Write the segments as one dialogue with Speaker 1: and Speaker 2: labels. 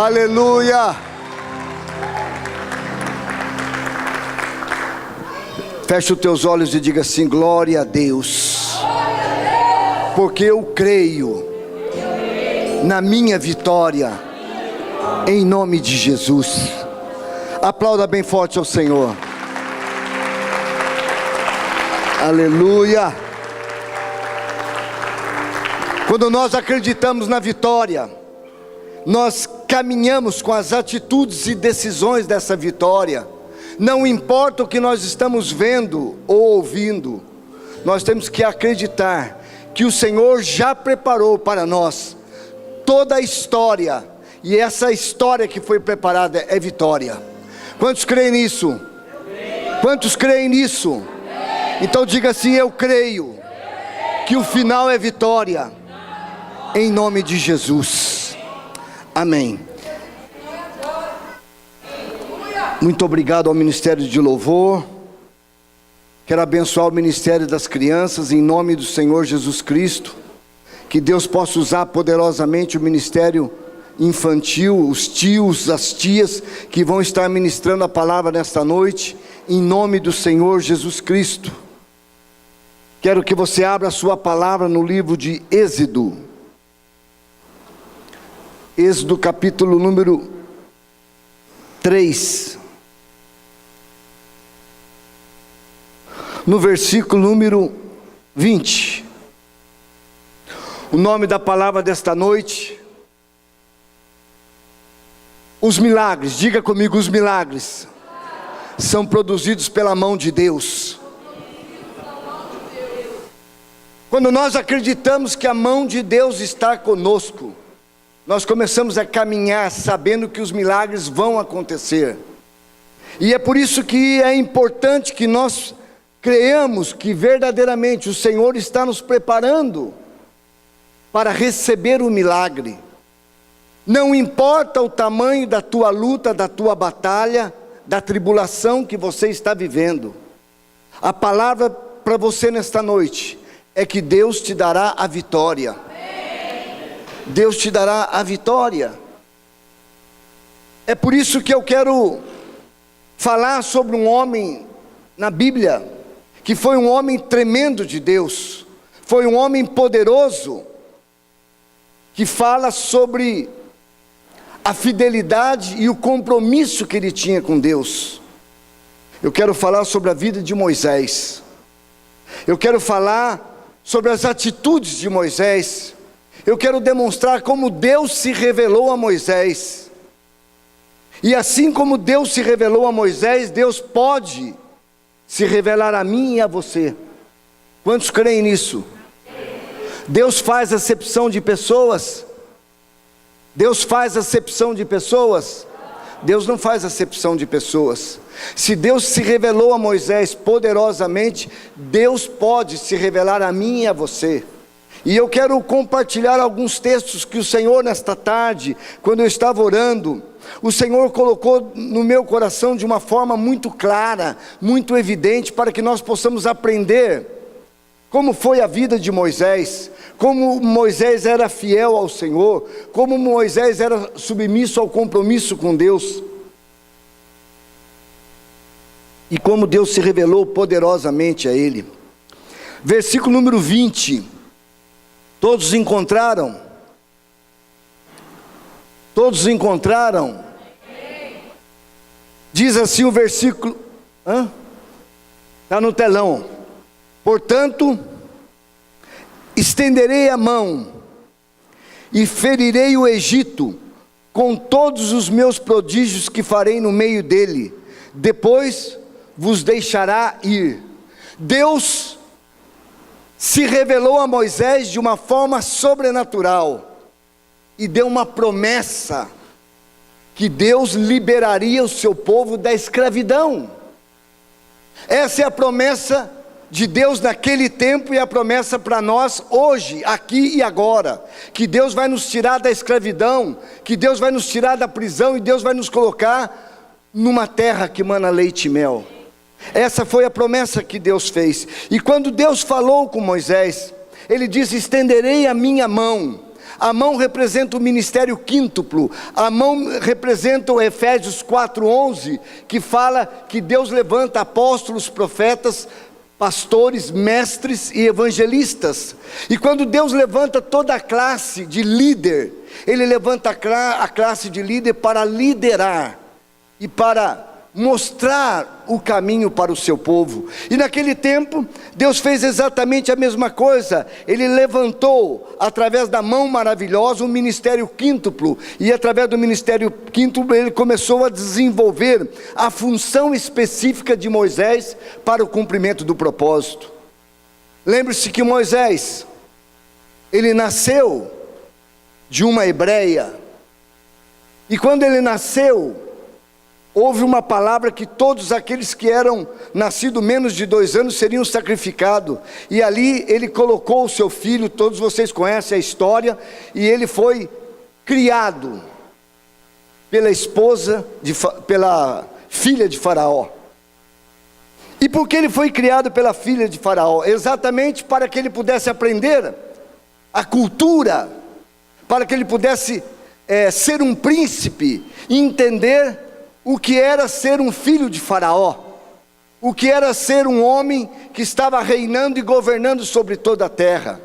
Speaker 1: Aleluia. Feche os teus olhos e diga assim: glória a Deus, porque eu creio na minha vitória, em nome de Jesus. Aplauda bem forte ao Senhor. Aleluia. Quando nós acreditamos na vitória, nós caminhamos com as atitudes e decisões dessa vitória. Não importa o que nós estamos vendo ou ouvindo, nós temos que acreditar que o Senhor já preparou para nós toda a história, e essa história que foi preparada é vitória. Quantos creem nisso? Quantos creem nisso? Então diga assim: eu creio que o final é vitória, em nome de Jesus. Amém. Muito obrigado ao Ministério de Louvor. Quero abençoar o Ministério das Crianças em nome do Senhor Jesus Cristo. Que Deus possa usar poderosamente o Ministério Infantil, os tios, as tias que vão estar ministrando a palavra nesta noite, em nome do Senhor Jesus Cristo. Quero que você abra a sua palavra no livro de Êxodo. Êxodo capítulo número 3. No versículo número 20. O nome da palavra desta noite: os milagres. Diga comigo: os milagres são produzidos pela mão de Deus. Quando nós acreditamos que a mão de Deus está conosco, nós começamos a caminhar sabendo que os milagres vão acontecer. E é por isso que é importante que nós creamos que verdadeiramente o Senhor está nos preparando para receber o milagre. Não importa o tamanho da tua luta, da tua batalha, da tribulação que você está vivendo. A palavra para você nesta noite é que Deus te dará a vitória. Deus te dará a vitória. É por isso que eu quero falar sobre um homem na Bíblia, que foi um homem tremendo de Deus, foi um homem poderoso, que fala sobre a fidelidade e o compromisso que ele tinha com Deus. Eu quero falar sobre a vida de Moisés. Eu quero falar sobre as atitudes de Moisés. Eu quero demonstrar como Deus se revelou a Moisés. E assim como Deus se revelou a Moisés, Deus pode se revelar a mim e a você. Quantos creem nisso? Deus faz acepção de pessoas? Deus faz acepção de pessoas? Deus não faz acepção de pessoas. Se Deus se revelou a Moisés poderosamente, Deus pode se revelar a mim e a você. E eu quero compartilhar alguns textos que o Senhor nesta tarde, quando eu estava orando, o Senhor colocou no meu coração de uma forma muito clara, muito evidente, para que nós possamos aprender como foi a vida de Moisés, como Moisés era fiel ao Senhor, como Moisés era submisso ao compromisso com Deus, e como Deus se revelou poderosamente a ele. Versículo número 20. Todos encontraram? Todos encontraram? Diz assim o versículo, está no telão: portanto, estenderei a mão e ferirei o Egito com todos os meus prodígios que farei no meio dele, depois vos deixará ir. Deus se revelou a Moisés de uma forma sobrenatural e deu uma promessa que Deus liberaria o seu povo da escravidão. Essa é a promessa de Deus naquele tempo e a promessa para nós hoje, aqui e agora, que Deus vai nos tirar da escravidão, que Deus vai nos tirar da prisão e Deus vai nos colocar numa terra que mana leite e mel. Essa foi a promessa que Deus fez. E quando Deus falou com Moisés, Ele disse: estenderei a minha mão. A mão representa o ministério quíntuplo. A mão representa o Efésios 4:11, que fala que Deus levanta apóstolos, profetas, pastores, mestres e evangelistas. E quando Deus levanta toda a classe de líder, Ele levanta a classe de líder para liderar e para mostrar o caminho para o seu povo. E naquele tempo, Deus fez exatamente a mesma coisa. Ele levantou, através da mão maravilhosa, um ministério quíntuplo. E através do ministério quíntuplo, Ele começou a desenvolver a função específica de Moisés para o cumprimento do propósito. Lembre-se que Moisés, ele nasceu de uma hebreia. E quando ele nasceu, houve uma palavra que todos aqueles que eram nascidos menos de 2 anos seriam sacrificados. E ali ele colocou o seu filho, todos vocês conhecem a história, e ele foi criado pela filha de Faraó. E por que ele foi criado pela filha de Faraó? Exatamente para que ele pudesse aprender a cultura, para que ele pudesse ser um príncipe e entender o que era ser um filho de Faraó, o que era ser um homem que estava reinando e governando sobre toda a terra.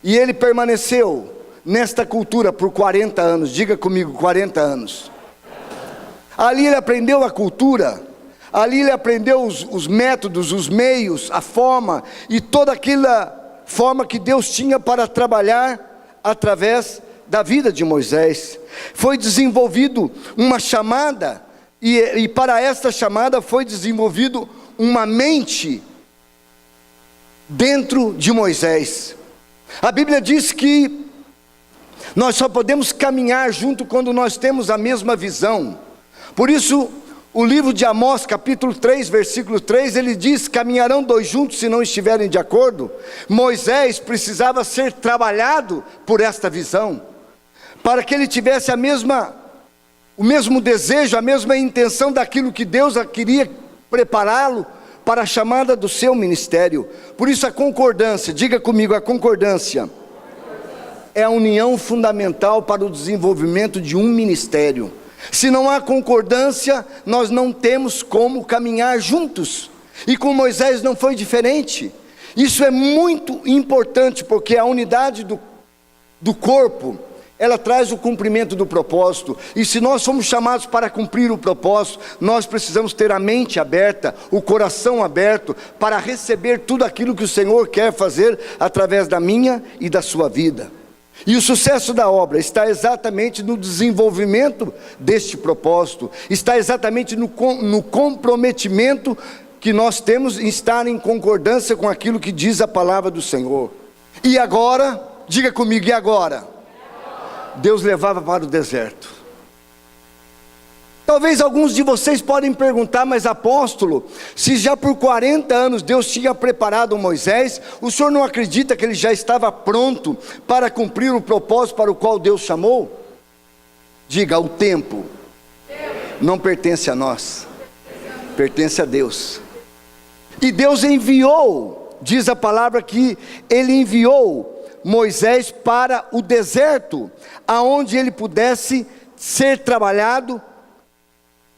Speaker 1: E ele permaneceu nesta cultura por 40 anos, diga comigo, 40 anos. Ali ele aprendeu a cultura, ali ele aprendeu os métodos, os meios, a forma e toda aquela forma que Deus tinha para trabalhar através da vida de Moisés. Foi desenvolvido uma chamada, e para esta chamada foi desenvolvido uma mente dentro de Moisés. A Bíblia diz que nós só podemos caminhar junto quando nós temos a mesma visão. Por isso, o livro de Amós, capítulo 3, versículo 3, ele diz: caminharão 2 juntos se não estiverem de acordo. Moisés precisava ser trabalhado por esta visão, para que ele tivesse o mesmo desejo, a mesma intenção daquilo que Deus queria prepará-lo para a chamada do seu ministério. Por isso a concordância, diga comigo, a concordância é a união fundamental para o desenvolvimento de um ministério. Se não há concordância, nós não temos como caminhar juntos. E com Moisés não foi diferente. Isso é muito importante, porque a unidade do corpo, ela traz o cumprimento do propósito. E se nós somos chamados para cumprir o propósito, nós precisamos ter a mente aberta, o coração aberto, para receber tudo aquilo que o Senhor quer fazer através da minha e da sua vida. E o sucesso da obra está exatamente no desenvolvimento deste propósito, está exatamente no comprometimento que nós temos em estar em concordância com aquilo que diz a palavra do Senhor. E agora, diga comigo, e agora? Deus levava para o deserto. Talvez alguns de vocês podem perguntar: mas apóstolo, se já por 40 anos Deus tinha preparado Moisés, o senhor não acredita que ele já estava pronto para cumprir o propósito para o qual Deus chamou? Diga: o tempo não pertence a nós, pertence a Deus. E Deus enviou, diz a palavra que Ele enviou Moisés para o deserto, aonde ele pudesse ser trabalhado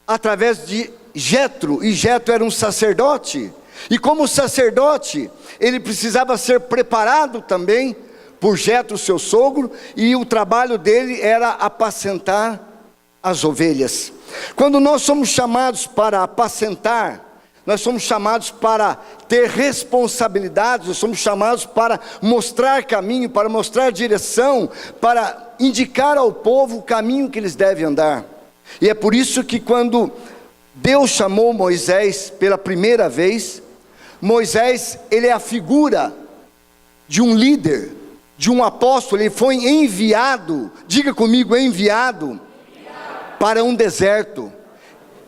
Speaker 1: através de Jetro. E Jetro era um sacerdote, e como sacerdote, ele precisava ser preparado também por Jetro, seu sogro, e o trabalho dele era apacentar as ovelhas. Quando nós somos chamados para apacentar, nós somos chamados para ter responsabilidades, nós somos chamados para mostrar caminho, para mostrar direção, para indicar ao povo o caminho que eles devem andar. E é por isso que quando Deus chamou Moisés pela primeira vez, Moisés, ele é a figura de um líder, de um apóstolo. Ele foi enviado, diga comigo, enviado para um deserto.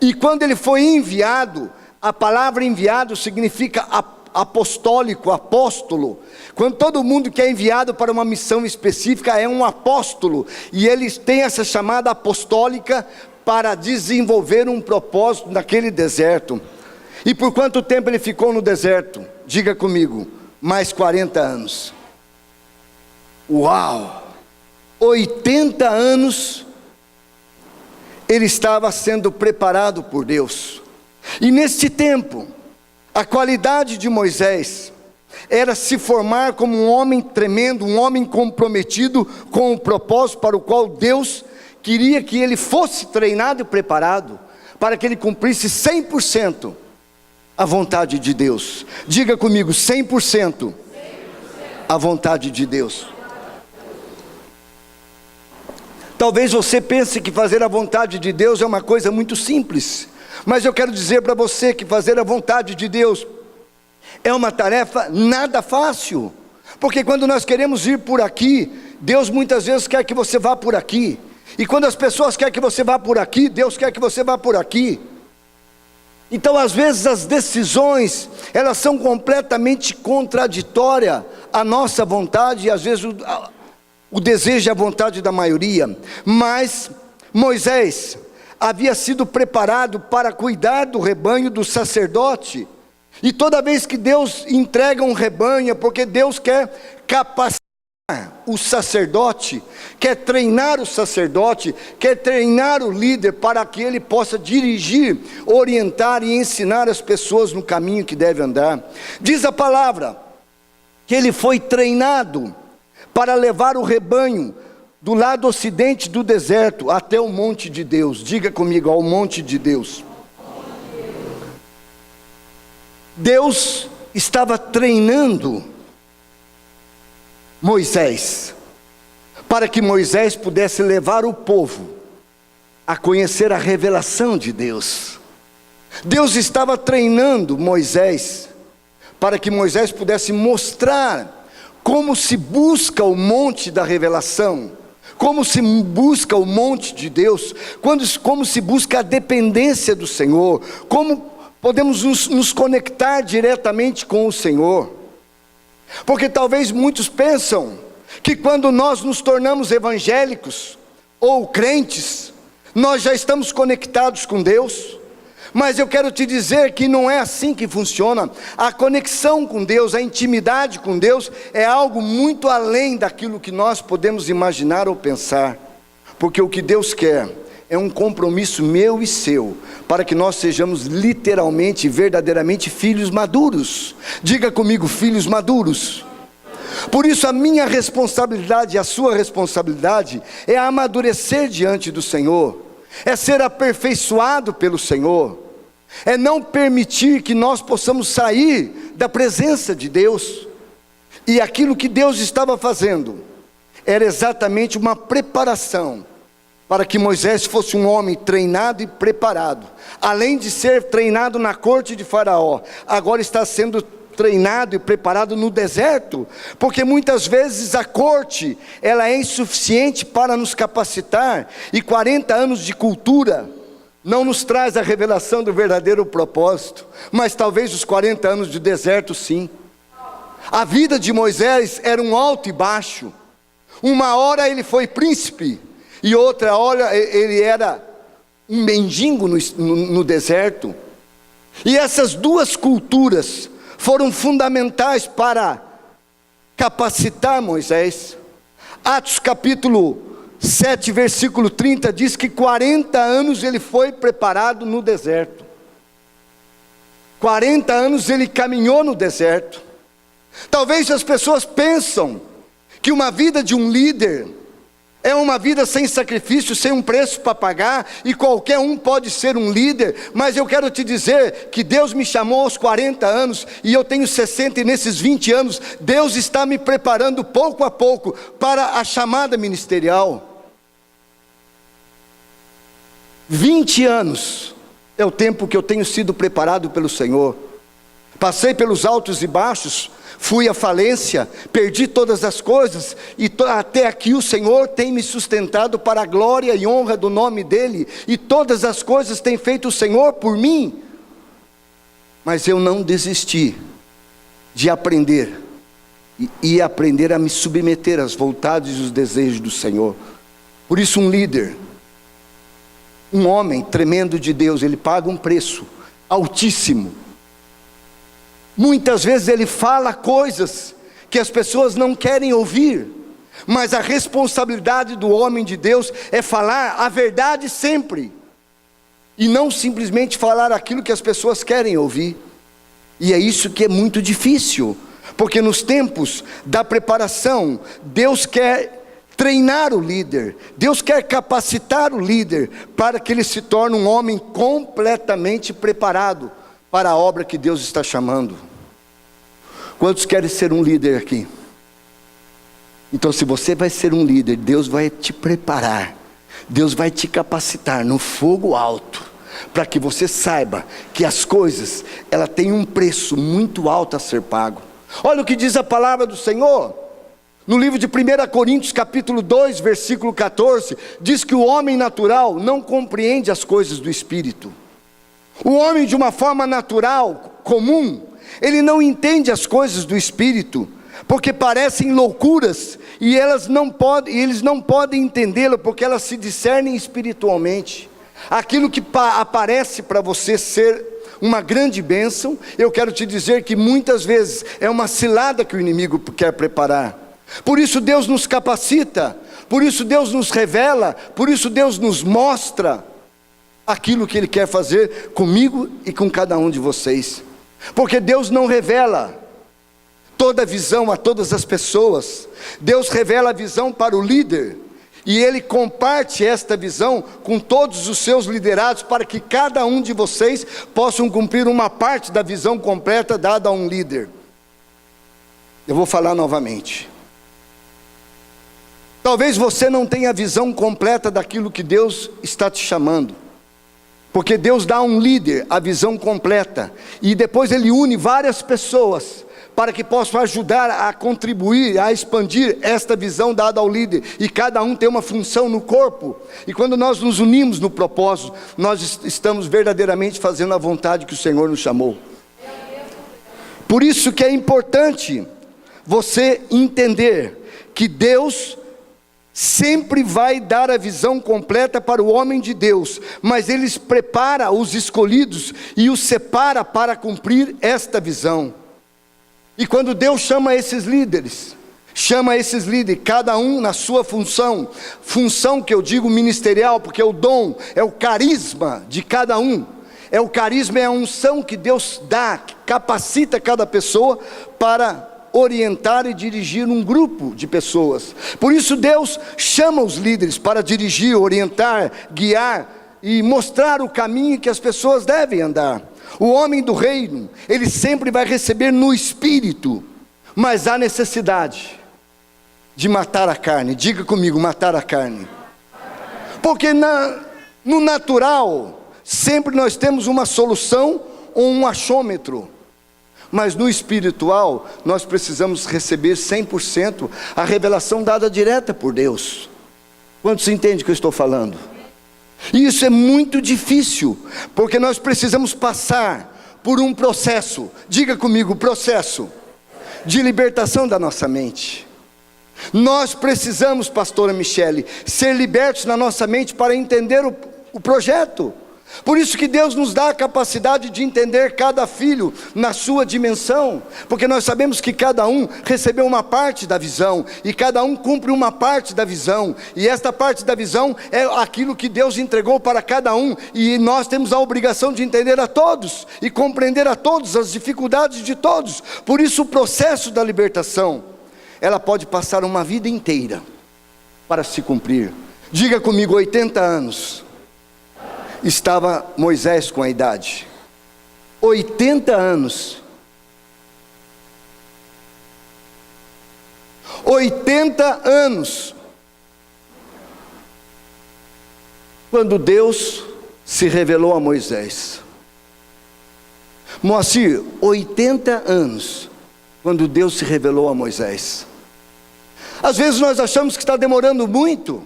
Speaker 1: E quando ele foi enviado, a palavra enviado significa apostólico, apóstolo. Quando todo mundo que é enviado para uma missão específica é um apóstolo, e eles têm essa chamada apostólica para desenvolver um propósito naquele deserto. E por quanto tempo ele ficou no deserto? Diga comigo, mais 40 anos. Uau! 80 anos ele estava sendo preparado por Deus. E neste tempo, a qualidade de Moisés era se formar como um homem tremendo, um homem comprometido com o propósito para o qual Deus queria que ele fosse treinado e preparado, para que ele cumprisse 100% a vontade de Deus. Diga comigo, 100% a vontade de Deus. Talvez você pense que fazer a vontade de Deus é uma coisa muito simples, mas eu quero dizer para você que fazer a vontade de Deus é uma tarefa nada fácil, porque quando nós queremos ir por aqui, Deus muitas vezes quer que você vá por aqui, e quando as pessoas querem que você vá por aqui, Deus quer que você vá por aqui. Então às vezes as decisões, elas são completamente contraditórias à nossa vontade, e às vezes o desejo é a vontade da maioria. Mas Moisés havia sido preparado para cuidar do rebanho do sacerdote, e toda vez que Deus entrega um rebanho, é porque Deus quer capacitar o sacerdote, quer treinar o sacerdote, quer treinar o líder para que ele possa dirigir, orientar e ensinar as pessoas no caminho que deve andar. Diz a palavra que ele foi treinado para levar o rebanho do lado ocidente do deserto até o monte de Deus. Diga comigo, ao monte de Deus. Deus estava treinando Moisés, para que Moisés pudesse levar o povo a conhecer a revelação de Deus. Deus estava treinando Moisés, para que Moisés pudesse mostrar como se busca o monte da revelação, como se busca o monte de Deus, como se busca a dependência do Senhor, como podemos nos conectar diretamente com o Senhor. Porque talvez muitos pensam que quando nós nos tornamos evangélicos ou crentes, nós já estamos conectados com Deus. Mas eu quero te dizer que não é assim que funciona. A conexão com Deus, a intimidade com Deus é algo muito além daquilo que nós podemos imaginar ou pensar. Porque o que Deus quer é um compromisso meu e seu, para que nós sejamos literalmente, verdadeiramente filhos maduros. Diga comigo, filhos maduros. Por isso a minha responsabilidade e a sua responsabilidade é amadurecer diante do Senhor, é ser aperfeiçoado pelo Senhor, é não permitir que nós possamos sair da presença de Deus. E aquilo que Deus estava fazendo era exatamente uma preparação para que Moisés fosse um homem treinado e preparado. Além de ser treinado na corte de Faraó, agora está sendo treinado e preparado no deserto, porque muitas vezes a corte, ela é insuficiente para nos capacitar, e 40 anos de cultura não nos traz a revelação do verdadeiro propósito, mas talvez os 40 anos de deserto sim. A vida de Moisés era um alto e baixo. Uma hora ele foi príncipe, e outra hora ele era um mendigo no deserto. E essas duas culturas foram fundamentais para capacitar Moisés. Atos capítulo 7, versículo 30 diz que 40 anos ele foi preparado no deserto. 40 anos ele caminhou no deserto. Talvez as pessoas pensam que uma vida de um líder é uma vida sem sacrifício, sem um preço para pagar, e qualquer um pode ser um líder. Mas eu quero te dizer que Deus me chamou aos 40 anos, e eu tenho 60, e nesses 20 anos, Deus está me preparando pouco a pouco para a chamada ministerial. 20 anos é o tempo que eu tenho sido preparado pelo Senhor. Passei pelos altos e baixos, fui à falência, perdi todas as coisas, e até aqui o Senhor tem me sustentado para a glória e honra do nome dEle, e todas as coisas tem feito o Senhor por mim. Mas eu não desisti de aprender, e aprender a me submeter às vontades e os desejos do Senhor. Por isso um líder, um homem tremendo de Deus, ele paga um preço altíssimo. Muitas vezes ele fala coisas que as pessoas não querem ouvir, Mas a responsabilidade do homem de Deus é falar a verdade sempre, e não simplesmente falar aquilo que as pessoas querem ouvir. E é isso que é muito difícil, porque nos tempos da preparação, Deus quer treinar o líder, Deus quer capacitar o líder, para que ele se torne um homem completamente preparado para a obra que Deus está chamando. Quantos querem ser um líder aqui? Então, se você vai ser um líder, Deus vai te preparar, Deus vai te capacitar no fogo alto, para que você saiba que as coisas, ela tem um preço muito alto a ser pago. Olha o que diz a palavra do Senhor, no livro de 1 Coríntios capítulo 2, versículo 14, diz que o homem natural não compreende as coisas do Espírito. O homem, de uma forma natural, comum, ele não entende as coisas do Espírito, porque parecem loucuras, e eles não podem entendê-lo, porque elas se discernem espiritualmente. Aquilo que aparece para você ser uma grande bênção, eu quero te dizer que muitas vezes é uma cilada que o inimigo quer preparar. Por isso Deus nos capacita, por isso Deus nos revela, por isso Deus nos mostra aquilo que Ele quer fazer comigo e com cada um de vocês. Porque Deus não revela toda a visão a todas as pessoas, Deus revela a visão para o líder, e Ele comparte esta visão com todos os seus liderados, para que cada um de vocês possam cumprir uma parte da visão completa dada a um líder. Eu vou falar novamente. Talvez você não tenha a visão completa daquilo que Deus está te chamando, porque Deus dá a um líder a visão completa, e depois Ele une várias pessoas, para que possam ajudar a contribuir, a expandir esta visão dada ao líder, e cada um tem uma função no corpo, e quando nós nos unimos no propósito, nós estamos verdadeiramente fazendo a vontade que o Senhor nos chamou. Por isso que é importante você entender que Deus sempre vai dar a visão completa para o homem de Deus, mas Ele prepara os escolhidos e os separa para cumprir esta visão. E quando Deus chama esses líderes, cada um na sua função que eu digo ministerial, porque o dom é o carisma de cada um, o carisma é a unção que Deus dá, que capacita cada pessoa para orientar e dirigir um grupo de pessoas. Por isso Deus chama os líderes para dirigir, orientar, guiar e mostrar o caminho que as pessoas devem andar. O homem do reino, ele sempre vai receber no espírito, mas há necessidade de matar a carne. Diga comigo, matar a carne. Porque no natural, sempre nós temos uma solução ou um achômetro. Mas no espiritual, nós precisamos receber 100% a revelação dada direta por Deus. Quantos entendem o que eu estou falando? E isso é muito difícil, porque nós precisamos passar por um processo, diga comigo, processo de libertação da nossa mente. Nós precisamos, pastora Michele, ser libertos na nossa mente para entender o projeto. Por isso que Deus nos dá a capacidade de entender cada filho na sua dimensão, porque nós sabemos que cada um recebeu uma parte da visão, e cada um cumpre uma parte da visão, e esta parte da visão é aquilo que Deus entregou para cada um, e nós temos a obrigação de entender a todos, e compreender a todos, as dificuldades de todos. Por isso o processo da libertação, ela pode passar uma vida inteira para se cumprir. Diga comigo, 80 anos. Estava Moisés com a idade, 80 anos, 80 anos, quando Deus se revelou a Moisés. Moacir, 80 anos, quando Deus se revelou a Moisés. Às vezes nós achamos que está demorando muito,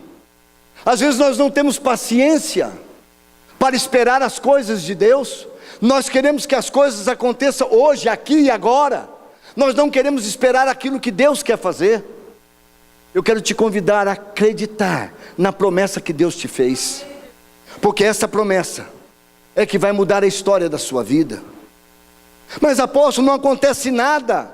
Speaker 1: às vezes nós não temos paciência para esperar as coisas de Deus. Nós queremos que as coisas aconteçam hoje, aqui e agora. Nós não queremos esperar aquilo que Deus quer fazer. Eu quero te convidar a acreditar na promessa que Deus te fez, porque essa promessa é que vai mudar a história da sua vida. Mas apóstolo, não acontece nada.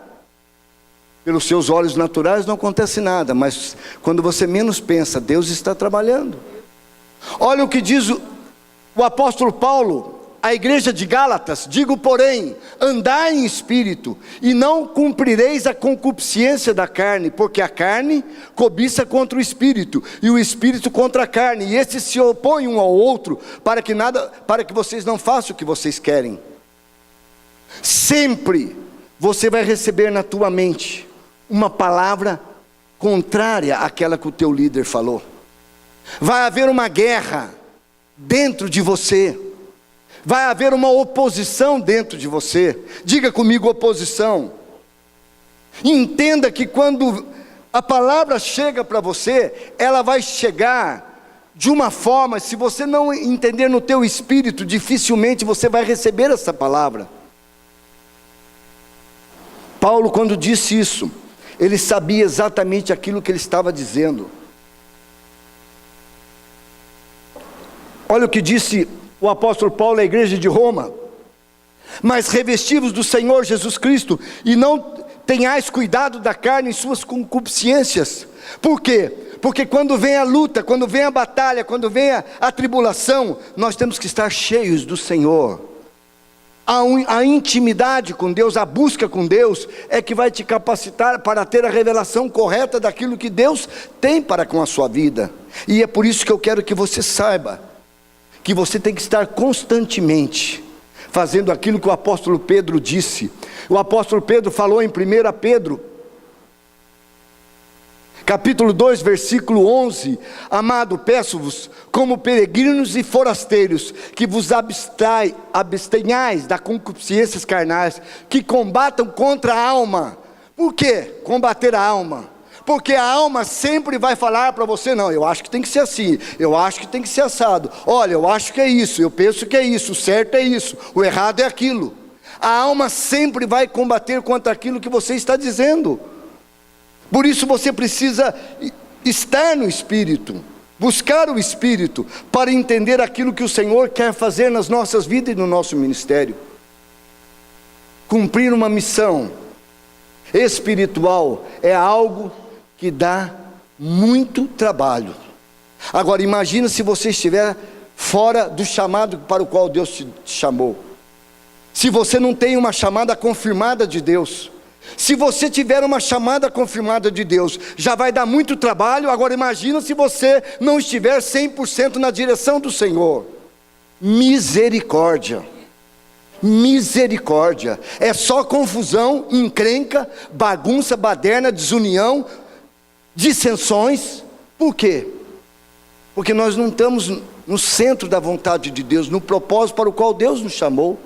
Speaker 1: Pelos seus olhos naturais não acontece nada, mas quando você menos pensa, Deus está trabalhando. Olha o que diz o apóstolo Paulo à igreja de Gálatas: digo, porém, andai em espírito, e não cumprireis a concupiscência da carne, porque a carne cobiça contra o espírito, e o espírito contra a carne, e estes se opõem um ao outro, para que vocês não façam o que vocês querem. Sempre você vai receber na tua mente uma palavra contrária àquela que o teu líder falou. Vai haver uma guerra dentro de você. Vai haver uma oposição dentro de você. Diga comigo: oposição. Entenda que quando a palavra chega para você, ela vai chegar de uma forma, se você não entender no teu espírito, dificilmente você vai receber essa palavra. Paulo, quando disse isso, ele sabia exatamente aquilo que ele estava dizendo. Olha o que disse o apóstolo Paulo à igreja de Roma: mas revestivos do Senhor Jesus Cristo, e não tenhais cuidado da carne em suas concupiscências. Por quê? Porque quando vem a luta, quando vem a batalha, quando vem a tribulação, nós temos que estar cheios do Senhor. A intimidade com Deus, a busca com Deus, é que vai te capacitar para ter a revelação correta daquilo que Deus tem para com a sua vida. E é por isso que eu quero que você saiba que você tem que estar constantemente fazendo aquilo que o apóstolo Pedro disse. O apóstolo Pedro falou em 1 Pedro, capítulo 2, versículo 11: amado, peço-vos, como peregrinos e forasteiros, que vos abstenhais da concupiscências carnais, que combatam contra a alma. Por quê? Combater a alma. Porque a alma sempre vai falar para você: não, eu acho que tem que ser assim, eu acho que tem que ser assado, olha, eu acho que é isso, eu penso que é isso, o certo é isso, o errado é aquilo. A alma sempre vai combater contra aquilo que você está dizendo. Por isso você precisa estar no Espírito, buscar o Espírito, para entender aquilo que o Senhor quer fazer nas nossas vidas e no nosso ministério. Cumprir uma missão espiritual é algo que dá muito trabalho. Agora imagina se você estiver fora do chamado para o qual Deus te chamou. Se você não tem uma chamada confirmada de Deus. Se você tiver uma chamada confirmada de Deus, já vai dar muito trabalho. Agora imagina se você não estiver 100% na direção do Senhor. Misericórdia. Misericórdia. É só confusão, encrenca, bagunça, baderna, desunião, dissensões. Por quê? Porque nós não estamos no centro da vontade de Deus, no propósito para o qual Deus nos chamou.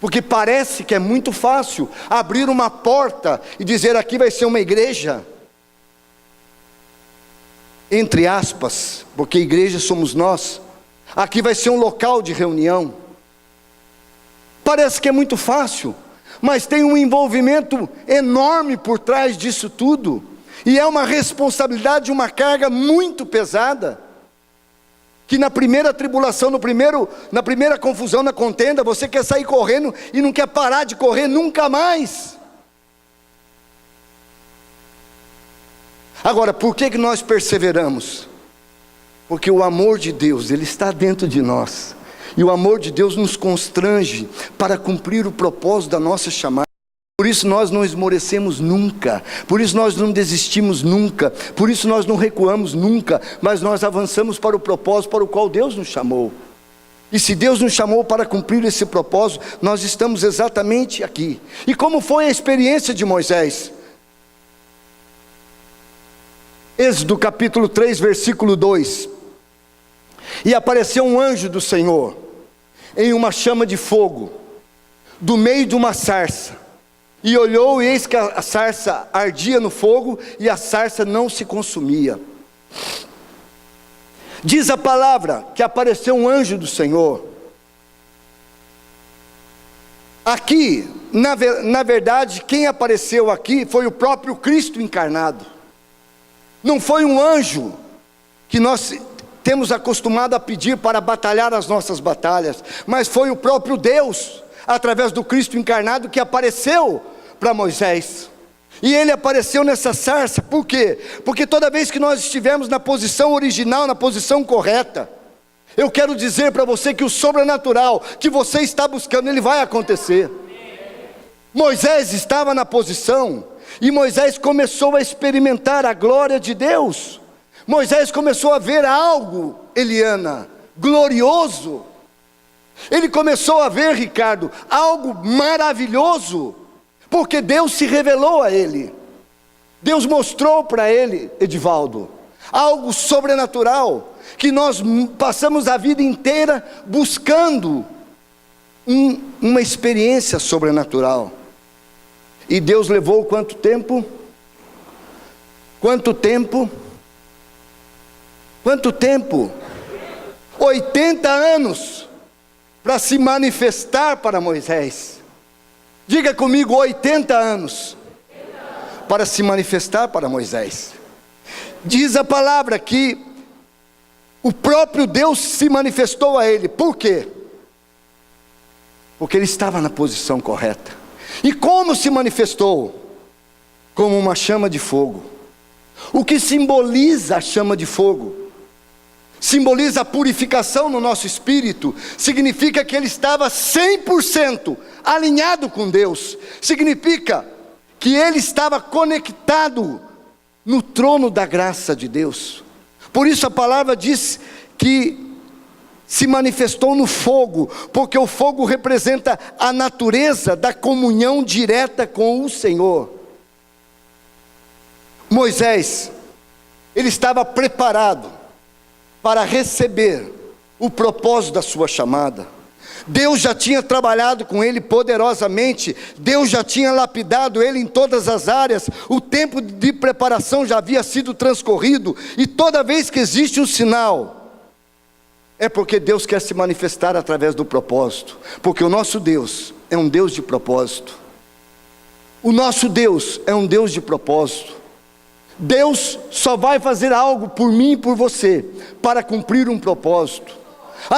Speaker 1: Porque parece que é muito fácil abrir uma porta e dizer: aqui vai ser uma igreja, entre aspas, porque igreja somos nós. Aqui vai ser um local de reunião. Parece que é muito fácil, mas tem um envolvimento enorme por trás disso tudo. E é uma responsabilidade, uma carga muito pesada. Que na primeira tribulação, na primeira confusão, na contenda, você quer sair correndo e não quer parar de correr nunca mais. Agora, por que nós perseveramos? Porque o amor de Deus, Ele está dentro de nós. E o amor de Deus nos constrange para cumprir o propósito da nossa chamada. Por isso nós não esmorecemos nunca, por isso nós não desistimos nunca, por isso nós não recuamos nunca, mas nós avançamos para o propósito para o qual Deus nos chamou. E se Deus nos chamou para cumprir esse propósito, nós estamos exatamente aqui. E como foi a experiência de Moisés? Êxodo capítulo 3, versículo 2: e apareceu um anjo do Senhor, em uma chama de fogo, do meio de uma sarça. E olhou, e eis que a sarça ardia no fogo, e a sarça não se consumia. Diz a palavra que apareceu um anjo do Senhor. Aqui, na verdade, quem apareceu aqui foi o próprio Cristo encarnado. Não foi um anjo que nós temos acostumado a pedir para batalhar as nossas batalhas, mas foi o próprio Deus, através do Cristo encarnado, que apareceu para Moisés. E ele apareceu nessa sarça, por quê? Porque toda vez que nós estivermos na posição original, na posição correta, eu quero dizer para você que o sobrenatural que você está buscando, ele vai acontecer. Moisés estava na posição, e Moisés começou a experimentar a glória de Deus. Moisés começou a ver algo, Eliana, glorioso. Ele começou a ver, Ricardo, algo maravilhoso, porque Deus se revelou a ele. Deus mostrou para ele, Edivaldo, algo sobrenatural, que nós passamos a vida inteira buscando uma experiência sobrenatural. E Deus levou quanto tempo? Quanto tempo? Quanto tempo? 80 anos para se manifestar para Moisés. Diga comigo, 80 anos para se manifestar para Moisés. Diz a palavra que o próprio Deus se manifestou a ele. Por quê? Porque ele estava na posição correta. E como se manifestou? Como uma chama de fogo. O que simboliza a chama de fogo? Simboliza a purificação no nosso espírito. Significa que ele estava 100% alinhado com Deus. Significa que ele estava conectado no trono da graça de Deus. Por isso a palavra diz que se manifestou no fogo, porque o fogo representa a natureza da comunhão direta com o Senhor. Moisés, ele estava preparado para receber o propósito da sua chamada. Deus já tinha trabalhado com ele poderosamente, Deus já tinha lapidado ele em todas as áreas, o tempo de preparação já havia sido transcorrido, e toda vez que existe um sinal, é porque Deus quer se manifestar através do propósito, porque o nosso Deus é um Deus de propósito. O nosso Deus é um Deus de propósito. Deus só vai fazer algo por mim e por você, para cumprir um propósito.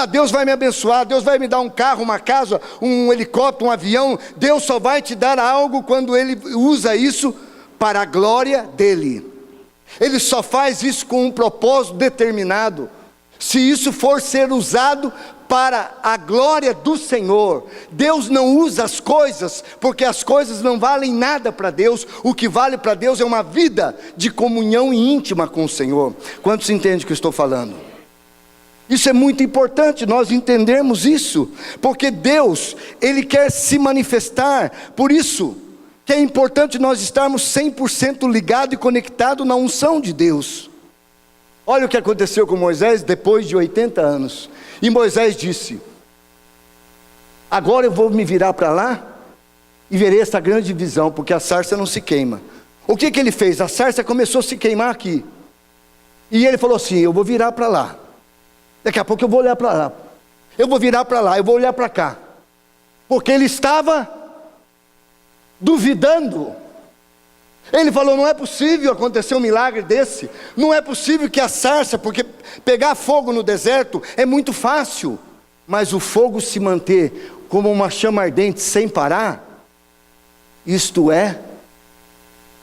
Speaker 1: Deus vai me abençoar, Deus vai me dar um carro, uma casa, um helicóptero, um avião. Deus só vai te dar algo quando Ele usa isso para a glória dEle. Ele só faz isso com um propósito determinado. Se isso for ser usado para a glória do Senhor, Deus não usa as coisas, porque as coisas não valem nada para Deus. O que vale para Deus é uma vida de comunhão íntima com o Senhor. Quantos entendem o que eu estou falando? Isso é muito importante, nós entendermos isso, porque Deus, Ele quer se manifestar. Por isso que é importante nós estarmos 100% ligados e conectados na unção de Deus. Olha o que aconteceu com Moisés depois de 80 anos. E Moisés disse: agora eu vou me virar para lá e verei essa grande visão, porque a sarça não se queima. O que ele fez? A sarça começou a se queimar aqui. E ele falou assim: eu vou virar para lá. Daqui a pouco eu vou olhar para lá. Eu vou virar para lá, eu vou olhar para cá. Porque ele estava duvidando. Ele falou: não é possível acontecer um milagre desse. Não é possível que a sarça, porque pegar fogo no deserto é muito fácil, mas o fogo se manter como uma chama ardente sem parar, isto é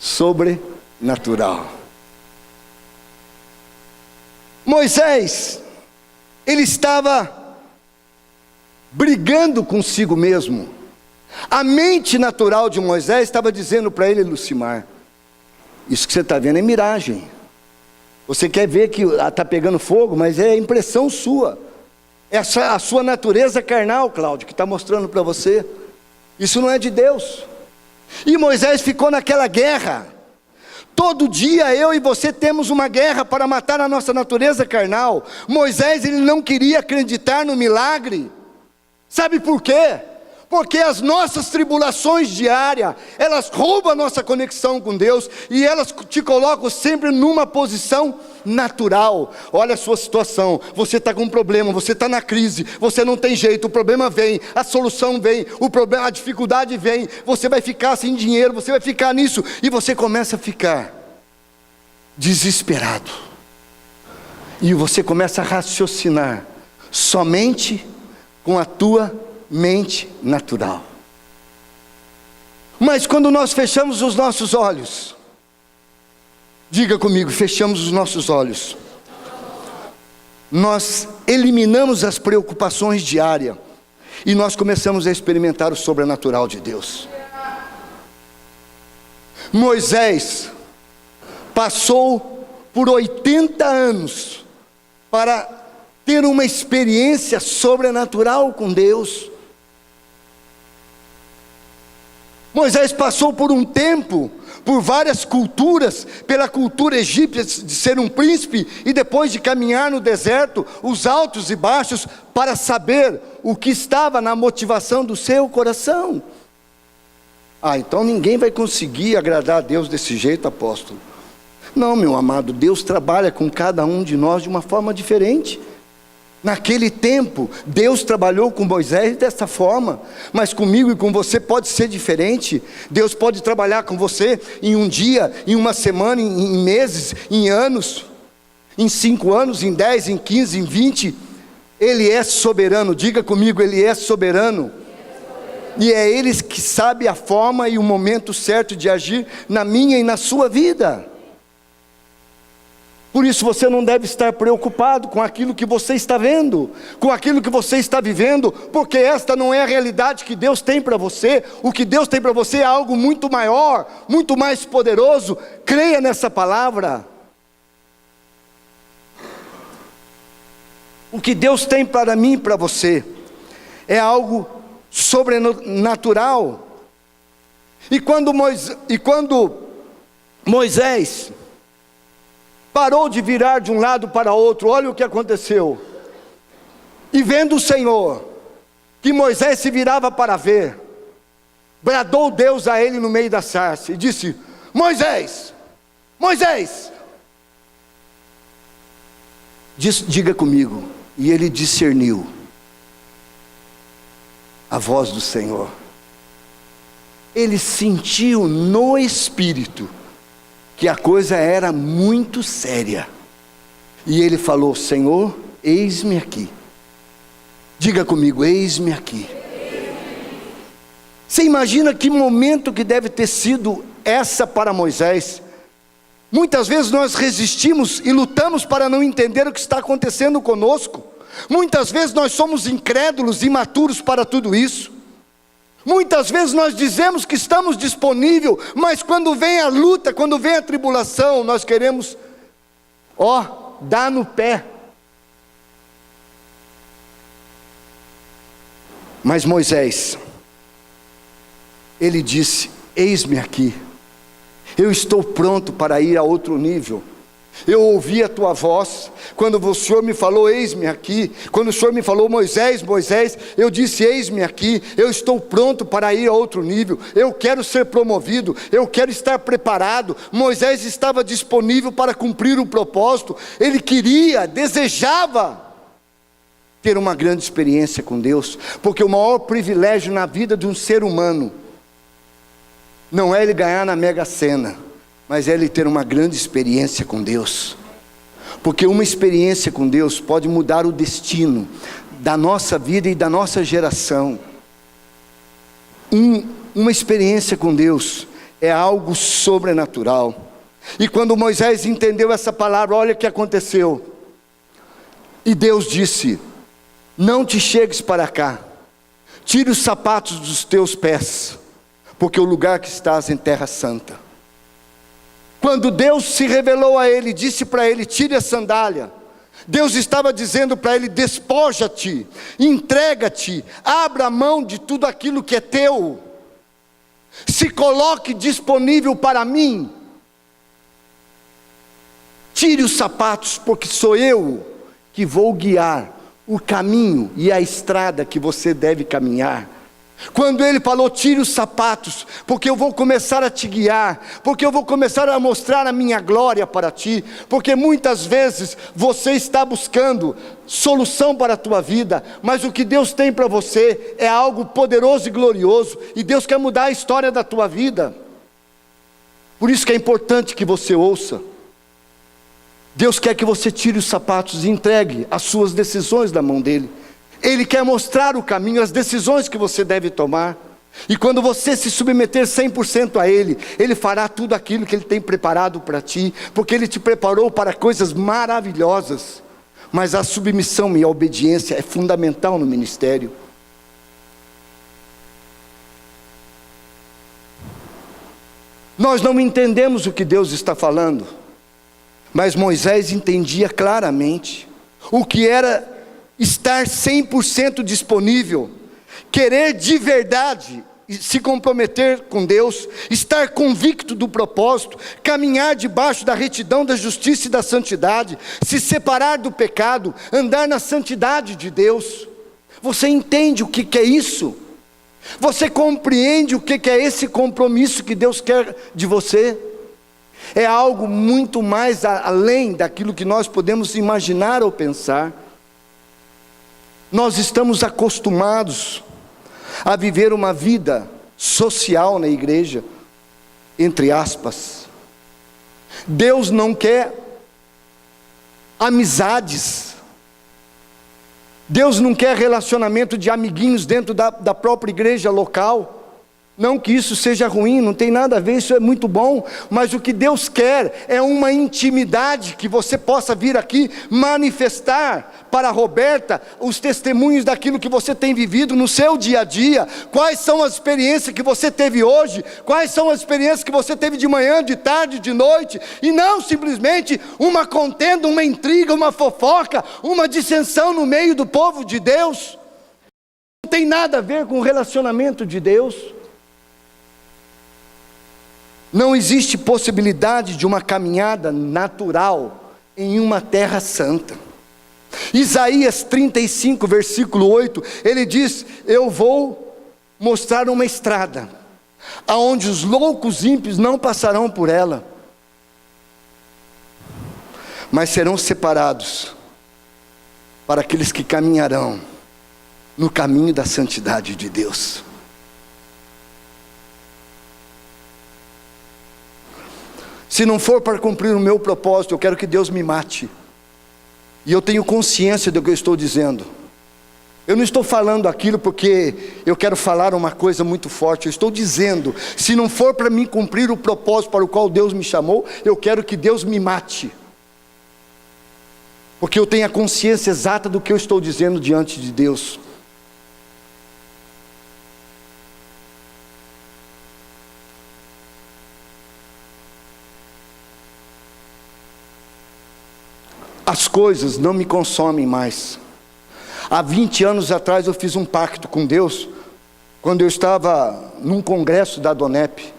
Speaker 1: sobrenatural. Moisés, ele estava brigando consigo mesmo. A mente natural de Moisés estava dizendo para ele: Lucimar, isso que você está vendo é miragem. Você quer ver que está pegando fogo, mas é impressão sua. É a sua natureza carnal, Cláudio, que está mostrando para você. Isso não é de Deus. E Moisés ficou naquela guerra. Todo dia eu e você temos uma guerra para matar a nossa natureza carnal. Moisés, ele não queria acreditar no milagre. Sabe por quê? Porque as nossas tribulações diárias, elas roubam a nossa conexão com Deus, e elas te colocam sempre numa posição natural. Olha a sua situação, você está com um problema, você está na crise, você não tem jeito, o problema vem, a solução vem, a dificuldade vem, você vai ficar sem dinheiro, você vai ficar nisso, e você começa a ficar desesperado, e você começa a raciocinar somente com a tua mente natural. Mas Mas quando nós fechamos os nossos olhos, diga comigo, fechamos os nossos olhos, nós eliminamos as preocupações diárias e nós começamos a experimentar o sobrenatural de Deus. Moisés passou por 80 anos para ter uma experiência sobrenatural com Deus. Moisés passou por um tempo, por várias culturas, pela cultura egípcia de ser um príncipe, e depois de caminhar no deserto, os altos e baixos, para saber o que estava na motivação do seu coração. Então ninguém vai conseguir agradar a Deus desse jeito, apóstolo. Não, meu amado, Deus trabalha com cada um de nós de uma forma diferente. Naquele tempo, Deus trabalhou com Moisés dessa forma, mas comigo e com você pode ser diferente. Deus pode trabalhar com você em um dia, em uma semana, em meses, em anos, em 5 anos, em 10, em 15, em 20. Ele é soberano, diga comigo, Ele é soberano. E é Ele que sabe a forma e o momento certo de agir na minha e na sua vida. Por isso você não deve estar preocupado com aquilo que você está vendo, com aquilo que você está vivendo, porque esta não é a realidade que Deus tem para você. O que Deus tem para você é algo muito maior, muito mais poderoso. Creia nessa palavra. O que Deus tem para mim e para você é algo sobrenatural. E quando Moisés parou de virar de um lado para outro, olha o que aconteceu. E vendo o Senhor, que Moisés se virava para ver, bradou Deus a ele no meio da sarça, e disse: Moisés, Moisés, diga comigo. E ele discerniu a voz do Senhor. Ele sentiu no Espírito que a coisa era muito séria. E ele falou: Senhor, eis-me aqui. Diga comigo, eis-me aqui. Você imagina que momento que deve ter sido essa para Moisés? Muitas vezes nós resistimos e lutamos para não entender o que está acontecendo conosco. Muitas vezes nós somos incrédulos, imaturos para tudo isso. Muitas vezes nós dizemos que estamos disponíveis, mas quando vem a luta, quando vem a tribulação, nós queremos, dar no pé. Mas Moisés, ele disse: eis-me aqui, eu estou pronto para ir a outro nível. Eu ouvi a tua voz, quando o Senhor me falou, eis-me aqui. Quando o Senhor me falou, Moisés, Moisés, eu disse, eis-me aqui. Eu estou pronto para ir a outro nível. Eu quero ser promovido, eu quero estar preparado. Moisés estava disponível para cumprir o propósito. Ele queria, desejava ter uma grande experiência com Deus, porque o maior privilégio na vida de um ser humano não é ele ganhar na Mega Sena, mas é ele ter uma grande experiência com Deus. Porque uma experiência com Deus pode mudar o destino da nossa vida e da nossa geração. Uma experiência com Deus é algo sobrenatural. E quando Moisés entendeu essa palavra, olha o que aconteceu. E Deus disse: não te chegues para cá, tire os sapatos dos teus pés, porque o lugar que estás em terra santa. Quando Deus se revelou a ele, disse para ele: tire a sandália, Deus estava dizendo para ele: despoja-te, entrega-te, abra a mão de tudo aquilo que é teu, se coloque disponível para mim, tire os sapatos, porque sou eu que vou guiar o caminho e a estrada que você deve caminhar. Quando ele falou: tire os sapatos, porque eu vou começar a te guiar, porque eu vou começar a mostrar a minha glória para ti, porque muitas vezes você está buscando solução para a tua vida, mas o que Deus tem para você é algo poderoso e glorioso, e Deus quer mudar a história da tua vida. Por isso que é importante que você ouça. Deus quer que você tire os sapatos e entregue as suas decisões da mão dele. Ele quer mostrar o caminho, as decisões que você deve tomar. E quando você se submeter 100% a Ele, Ele fará tudo aquilo que Ele tem preparado para ti, porque Ele te preparou para coisas maravilhosas. Mas a submissão e a obediência é fundamental no ministério. Nós não entendemos o que Deus está falando, mas Moisés entendia claramente o que era estar 100% disponível, querer de verdade se comprometer com Deus, estar convicto do propósito, caminhar debaixo da retidão, da justiça e da santidade, se separar do pecado, andar na santidade de Deus. Você entende o que é isso? Você compreende o que é esse compromisso que Deus quer de você? É algo muito mais além daquilo que nós podemos imaginar ou pensar. Nós estamos acostumados a viver uma vida social na igreja, entre aspas. Deus não quer amizades. Deus não quer relacionamento de amiguinhos dentro da própria igreja local. Não que isso seja ruim, não tem nada a ver, isso é muito bom. Mas o que Deus quer é uma intimidade, que você possa vir aqui manifestar para a Roberta os testemunhos daquilo que você tem vivido no seu dia a dia. Quais são as experiências que você teve hoje, quais são as experiências que você teve de manhã, de tarde, de noite. E não simplesmente uma contenda, uma intriga, uma fofoca, uma dissensão no meio do povo de Deus. Não tem nada a ver com o relacionamento de Deus. Não existe possibilidade de uma caminhada natural em uma terra santa. Isaías 35, versículo 8, ele diz: eu vou mostrar uma estrada, aonde os loucos ímpios não passarão por ela, mas serão separados para aqueles que caminharão no caminho da santidade de Deus. Se não for para cumprir o meu propósito, eu quero que Deus me mate. E eu tenho consciência do que eu estou dizendo. Eu não estou falando aquilo porque eu quero falar uma coisa muito forte. Eu estou dizendo, se não for para mim cumprir o propósito para o qual Deus me chamou, eu quero que Deus me mate. Porque eu tenho a consciência exata do que eu estou dizendo diante de Deus. As coisas não me consomem mais. Há 20 anos atrás eu fiz um pacto com Deus, quando eu estava num congresso da Donep,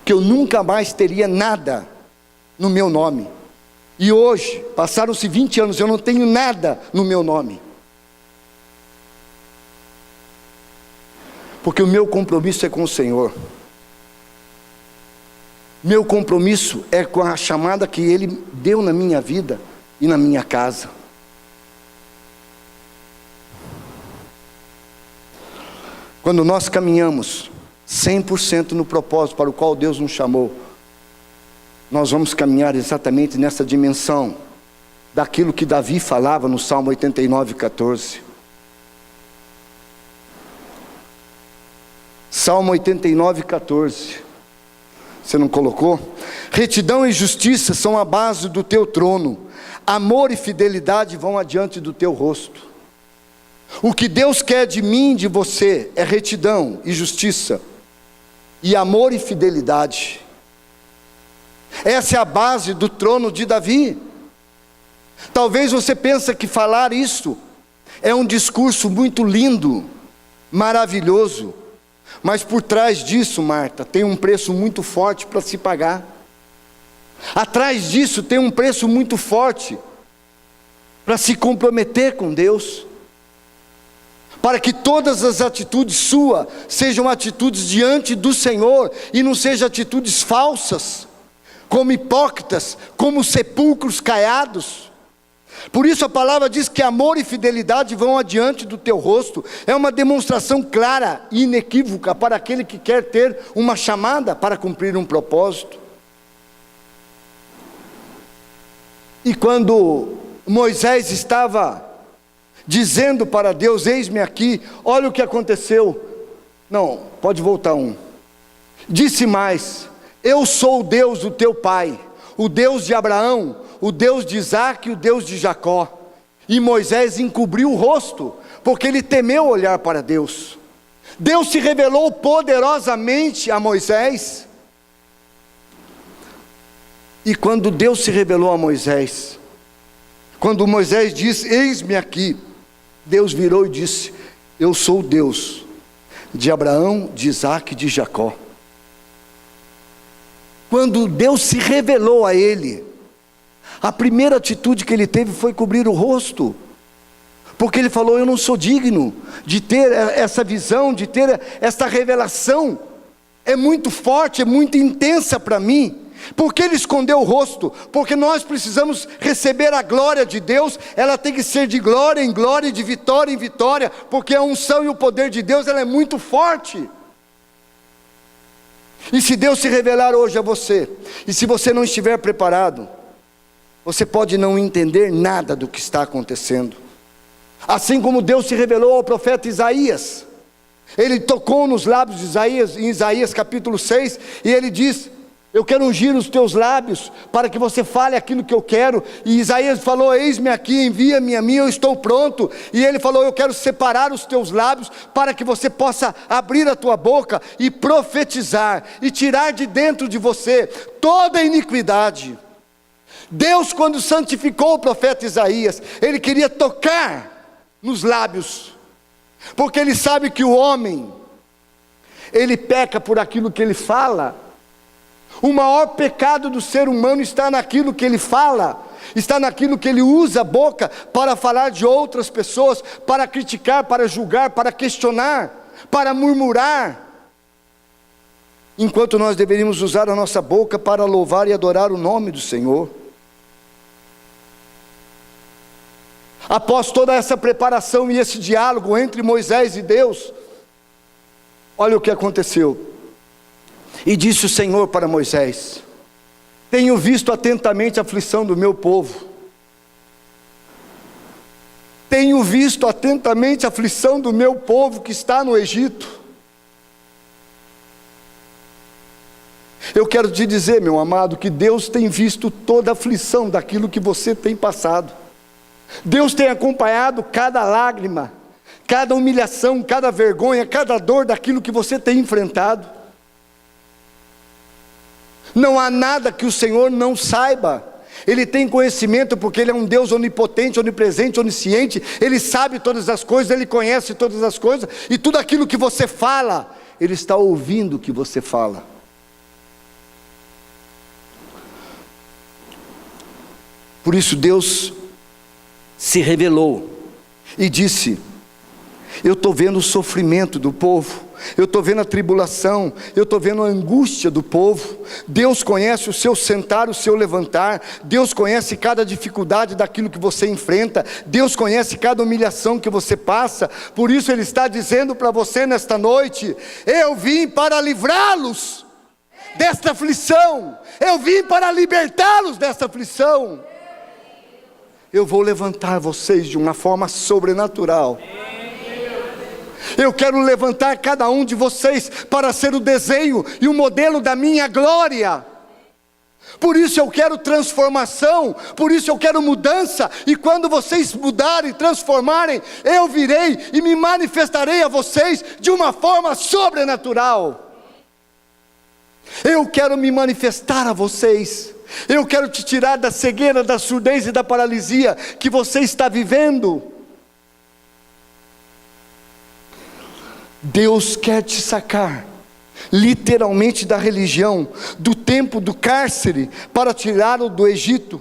Speaker 1: que eu nunca mais teria nada no meu nome. E hoje, passaram-se 20 anos, eu não tenho nada no meu nome. Porque o meu compromisso é com o Senhor. Meu compromisso é com a chamada que Ele deu na minha vida e na minha casa. Quando nós caminhamos 100% no propósito para o qual Deus nos chamou, nós vamos caminhar exatamente nessa dimensão daquilo que Davi falava no Salmo 89, 14. Salmo 89, 14. Você não colocou? Retidão e justiça são a base do teu trono. Amor e fidelidade vão adiante do teu rosto. O que Deus quer de mim e de você é retidão e justiça, e amor e fidelidade. Essa é a base do trono de Davi. Talvez você pense que falar isso é um discurso muito lindo, maravilhoso, mas por trás disso, Marta, tem um preço muito forte para se pagar. Atrás disso tem um preço muito forte para se comprometer com Deus, para que todas as atitudes suas sejam atitudes diante do Senhor, e não sejam atitudes falsas, como hipócritas, como sepulcros caiados. Por isso a palavra diz que amor e fidelidade vão adiante do teu rosto. É uma demonstração clara e inequívoca para aquele que quer ter uma chamada para cumprir um propósito. E quando Moisés estava dizendo para Deus: eis-me aqui, olha o que aconteceu. Não, pode voltar um. Disse mais: eu sou o Deus do teu pai, o Deus de Abraão, o Deus de Isaque e o Deus de Jacó. E Moisés encobriu o rosto, porque ele temeu olhar para Deus. Deus se revelou poderosamente a Moisés. E quando Deus se revelou a Moisés, quando Moisés disse: eis-me aqui, Deus virou e disse: eu sou o Deus de Abraão, de Isaque e de Jacó. Quando Deus se revelou a ele, a primeira atitude que ele teve foi cobrir o rosto, porque ele falou: eu não sou digno de ter essa visão, de ter essa revelação, é muito forte, é muito intensa para mim. Por que ele escondeu o rosto? Porque nós precisamos receber a glória de Deus, ela tem que ser de glória em glória, de vitória em vitória, porque a unção e o poder de Deus, ela é muito forte. E se Deus se revelar hoje a você, e se você não estiver preparado, você pode não entender nada do que está acontecendo. Assim como Deus se revelou ao profeta Isaías, ele tocou nos lábios de Isaías, em Isaías capítulo 6, e ele diz: eu quero ungir os teus lábios, para que você fale aquilo que eu quero. E Isaías falou: eis-me aqui, envia-me a mim, eu estou pronto. E ele falou: eu quero separar os teus lábios, para que você possa abrir a tua boca, e profetizar, e tirar de dentro de você toda a iniquidade. Deus, quando santificou o profeta Isaías, ele queria tocar nos lábios, porque ele sabe que o homem, ele peca por aquilo que ele fala. O maior pecado do ser humano está naquilo que ele fala, está naquilo que ele usa a boca para falar de outras pessoas, para criticar, para julgar, para questionar, para murmurar. Enquanto nós deveríamos usar a nossa boca para louvar e adorar o nome do Senhor. Após toda essa preparação e esse diálogo entre Moisés e Deus, olha o que aconteceu. E disse o Senhor para Moisés: tenho visto atentamente a aflição do meu povo. Tenho visto atentamente a aflição do meu povo que está no Egito. Eu quero te dizer, meu amado, que Deus tem visto toda a aflição daquilo que você tem passado. Deus tem acompanhado cada lágrima, cada humilhação, cada vergonha, cada dor daquilo que você tem enfrentado. Não há nada que o Senhor não saiba. Ele tem conhecimento, porque Ele é um Deus onipotente, onipresente, onisciente. Ele sabe todas as coisas, Ele conhece todas as coisas. E tudo aquilo que você fala, Ele está ouvindo o que você fala. Por isso Deus se revelou e disse: eu estou vendo o sofrimento do povo, eu estou vendo a tribulação, eu estou vendo a angústia do povo. Deus conhece o seu sentar, o seu levantar. Deus conhece cada dificuldade daquilo que você enfrenta. Deus conhece cada humilhação que você passa. Por isso Ele está dizendo para você nesta noite: eu vim para livrá-los desta aflição, eu vim para libertá-los desta aflição. Eu vou levantar vocês de uma forma sobrenatural. Eu quero levantar cada um de vocês para ser o desenho e o modelo da minha glória. Por isso eu quero transformação, por isso eu quero mudança. E quando vocês mudarem, transformarem, eu virei e me manifestarei a vocês de uma forma sobrenatural. Eu quero me manifestar a vocês. Eu quero te tirar da cegueira, da surdez e da paralisia que você está vivendo. Deus quer te sacar, literalmente, da religião, do tempo do cárcere, para tirá-lo do Egito.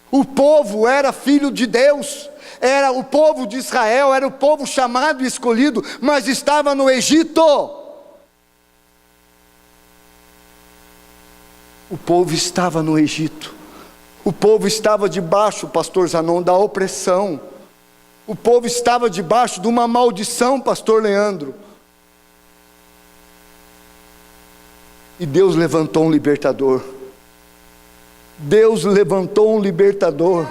Speaker 1: O povo era filho de Deus, era o povo de Israel, era o povo chamado e escolhido, mas estava no Egito. O povo estava no Egito. O povo estava debaixo, pastor Zanon, da opressão. O povo estava debaixo de uma maldição, pastor Leandro. E Deus levantou um libertador. Deus levantou um libertador.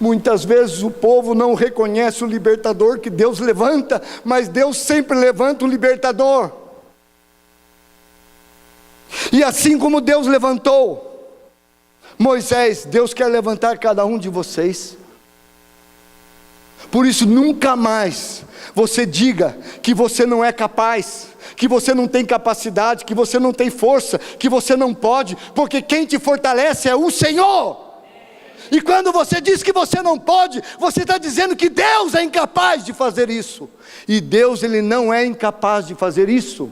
Speaker 1: Muitas vezes o povo não reconhece o libertador que Deus levanta, mas Deus sempre levanta o libertador. E assim como Deus levantou Moisés, Deus quer levantar cada um de vocês. Por isso nunca mais você diga que você não é capaz, que você não tem capacidade, que você não tem força, que você não pode, porque quem te fortalece é o Senhor. E quando você diz que você não pode, você está dizendo que Deus é incapaz de fazer isso. E Deus, Ele não é incapaz de fazer isso.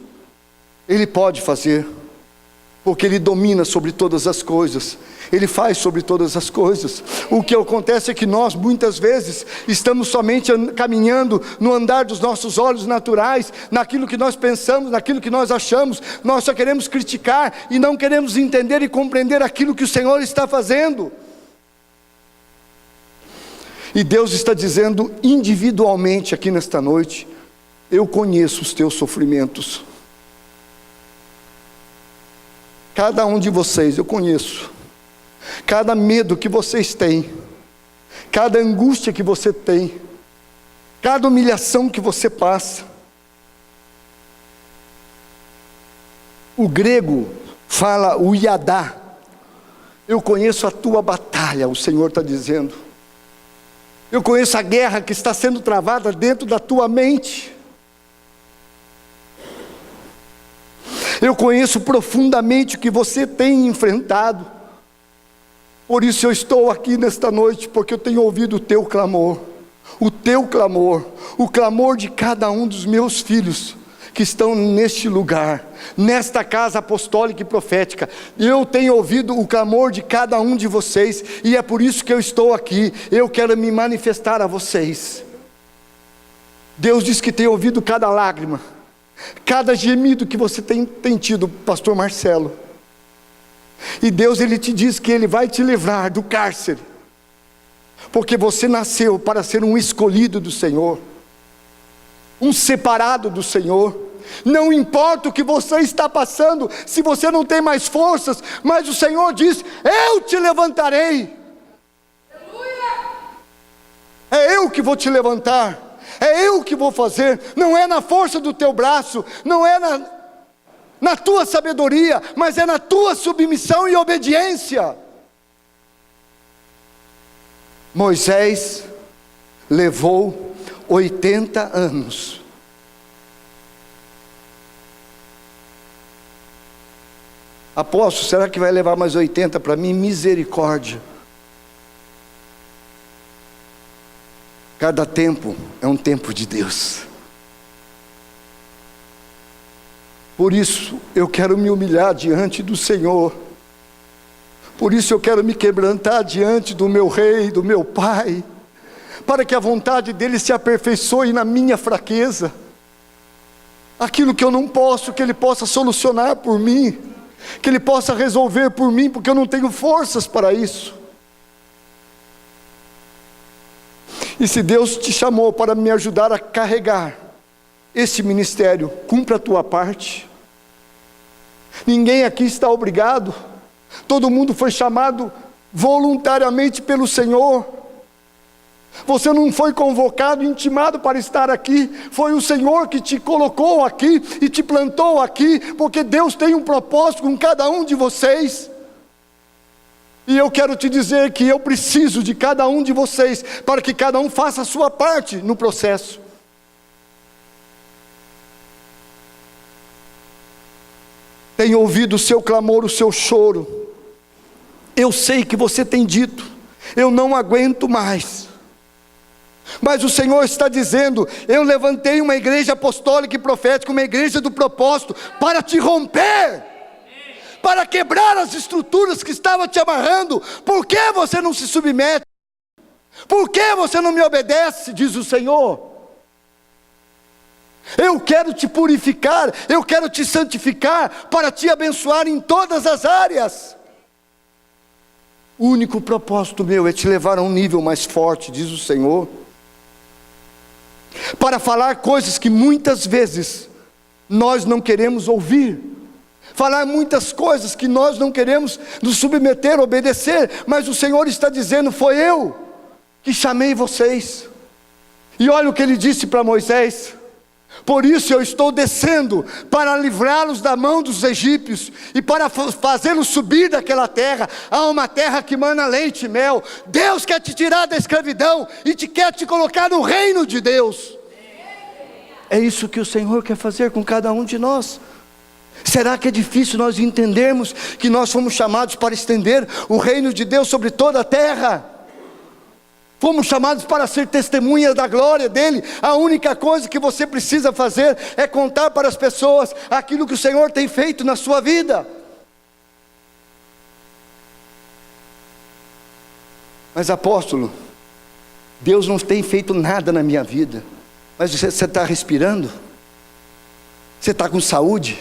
Speaker 1: Ele pode fazer, porque Ele domina sobre todas as coisas. Ele faz sobre todas as coisas. O que acontece é que nós muitas vezes estamos somente caminhando no andar dos nossos olhos naturais, naquilo que nós pensamos, naquilo que nós achamos. Nós só queremos criticar e não queremos entender e compreender aquilo que o Senhor está fazendo. E Deus está dizendo individualmente aqui nesta noite: eu conheço os teus sofrimentos. Cada um de vocês eu conheço. Cada medo que vocês têm, cada angústia que você tem, cada humilhação que você passa. O grego fala o iadá. Eu conheço a tua batalha, o Senhor está dizendo. Eu conheço a guerra que está sendo travada dentro da tua mente. Eu conheço profundamente o que você tem enfrentado. Por isso eu estou aqui nesta noite, porque eu tenho ouvido o teu clamor, o clamor de cada um dos meus filhos que estão neste lugar, nesta casa apostólica e profética. Eu tenho ouvido o clamor de cada um de vocês, e é por isso que eu estou aqui. Eu quero me manifestar a vocês. Deus diz que tem ouvido cada lágrima, cada gemido que você tem tido, pastor Marcelo. E Deus, Ele te diz que Ele vai te livrar do cárcere, porque você nasceu para ser um escolhido do Senhor, um separado do Senhor. Não importa o que você está passando, se você não tem mais forças, mas o Senhor diz: eu te levantarei. É eu que vou te levantar, é eu que vou fazer. Não é na força do teu braço, não é na tua sabedoria, mas é na tua submissão e obediência. Moisés levou 80 anos. Apóstolo, será que vai levar mais 80 para mim? Misericórdia. Cada tempo é um tempo de Deus. Por isso eu quero me humilhar diante do Senhor. Por isso eu quero me quebrantar diante do meu Rei, do meu Pai, para que a vontade dEle se aperfeiçoe na minha fraqueza. Aquilo que eu não posso, que Ele possa solucionar por mim, que Ele possa resolver por mim, porque eu não tenho forças para isso. E se Deus te chamou para me ajudar a carregar esse ministério, cumpra a tua parte. Ninguém aqui está obrigado. Todo mundo foi chamado voluntariamente pelo Senhor. Você não foi convocado, intimado para estar aqui. Foi o Senhor que te colocou aqui e te plantou aqui, porque Deus tem um propósito com cada um de vocês. E eu quero te dizer que eu preciso de cada um de vocês, para que cada um faça a sua parte no processo. Tenho ouvido o seu clamor, o seu choro. Eu sei que você tem dito: eu não aguento mais. Mas o Senhor está dizendo: eu levantei uma igreja apostólica e profética, uma igreja do propósito, para te romper, para quebrar as estruturas que estavam te amarrando. Por que você não se submete? Por que você não me obedece? Diz o Senhor. Eu quero te purificar, eu quero te santificar, para te abençoar em todas as áreas. O único propósito meu é te levar a um nível mais forte, diz o Senhor, para falar coisas que muitas vezes nós não queremos ouvir, falar muitas coisas que nós não queremos nos submeter, obedecer, mas o Senhor está dizendo: foi eu que chamei vocês. E olha o que ele disse para Moisés: por isso eu estou descendo para livrá-los da mão dos egípcios e para fazê-los subir daquela terra a uma terra que mana leite e mel. Deus quer te tirar da escravidão e quer te colocar no reino de Deus. É isso que o Senhor quer fazer com cada um de nós. Será que é difícil nós entendermos que nós fomos chamados para estender o reino de Deus sobre toda a terra? Fomos chamados para ser testemunhas da glória dEle. A única coisa que você precisa fazer é contar para as pessoas aquilo que o Senhor tem feito na sua vida. Mas apóstolo, Deus não tem feito nada na minha vida. Mas você está respirando? Você está com saúde?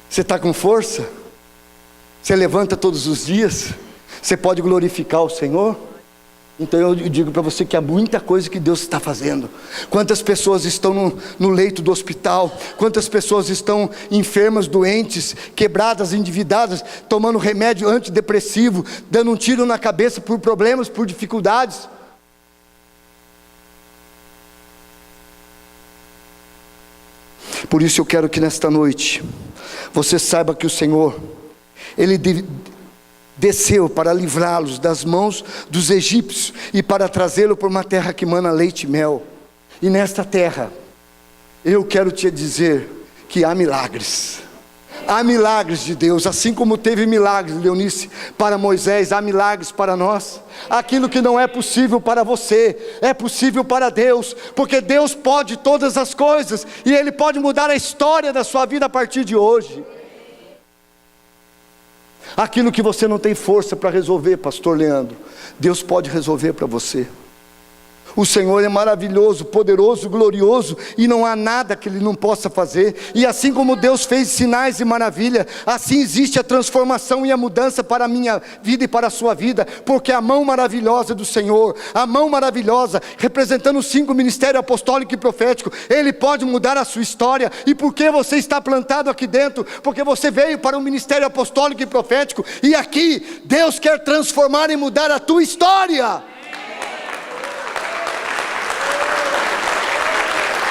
Speaker 1: Você está com força? Você levanta todos os dias? Você pode glorificar o Senhor? Então eu digo para você que há muita coisa que Deus está fazendo. Quantas pessoas estão no leito do hospital? Quantas pessoas estão enfermas, doentes, quebradas, endividadas, tomando remédio antidepressivo, dando um tiro na cabeça por problemas, por dificuldades? Por isso eu quero que nesta noite você saiba que o Senhor, Ele desceu para livrá-los das mãos dos egípcios e para trazê-lo por uma terra que mana leite e mel. E nesta terra, eu quero te dizer que há milagres. Há milagres de Deus, assim como teve milagres, Leonice, para Moisés, há milagres para nós. Aquilo que não é possível para você, é possível para Deus, porque Deus pode todas as coisas, e Ele pode mudar a história da sua vida a partir de hoje. Aquilo que você não tem força para resolver, pastor Leandro, Deus pode resolver para você. O Senhor é maravilhoso, poderoso, glorioso, e não há nada que Ele não possa fazer. E assim como Deus fez sinais e maravilha, assim existe a transformação e a mudança para a minha vida e para a sua vida, porque a mão maravilhosa do Senhor, a mão maravilhosa, representando os 5 ministérios apostólico e profético, Ele pode mudar a sua história. E por que você está plantado aqui dentro? Porque você veio para o ministério apostólico e profético, e aqui Deus quer transformar e mudar a tua história.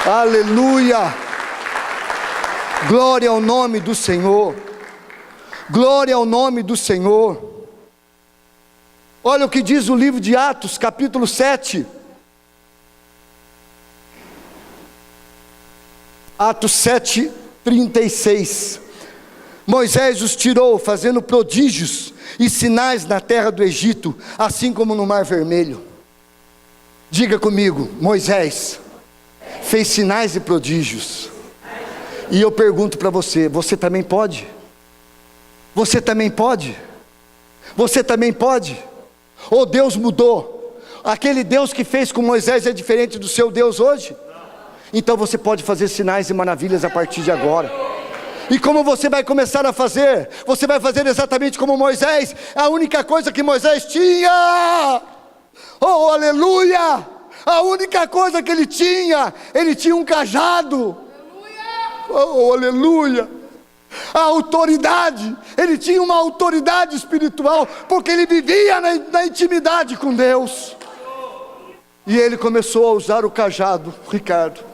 Speaker 1: Aleluia, glória ao nome do Senhor, glória ao nome do Senhor. Olha o que diz o livro de Atos, capítulo 7, Atos 7, 36, Moisés os tirou, fazendo prodígios e sinais na terra do Egito, assim como no Mar Vermelho. Diga comigo, Moisés fez sinais e prodígios. E eu pergunto para você, você também pode? Você também pode? Você também pode? Ou Deus mudou? Aquele Deus que fez com Moisés é diferente do seu Deus hoje? Então você pode fazer sinais e maravilhas a partir de agora. E como você vai começar a fazer? Você vai fazer exatamente como Moisés. A única coisa que Moisés tinha, oh aleluia, a única coisa que ele tinha um cajado. Oh, aleluia. A autoridade, ele tinha uma autoridade espiritual, porque ele vivia na intimidade com Deus. E ele começou a usar o cajado, Ricardo.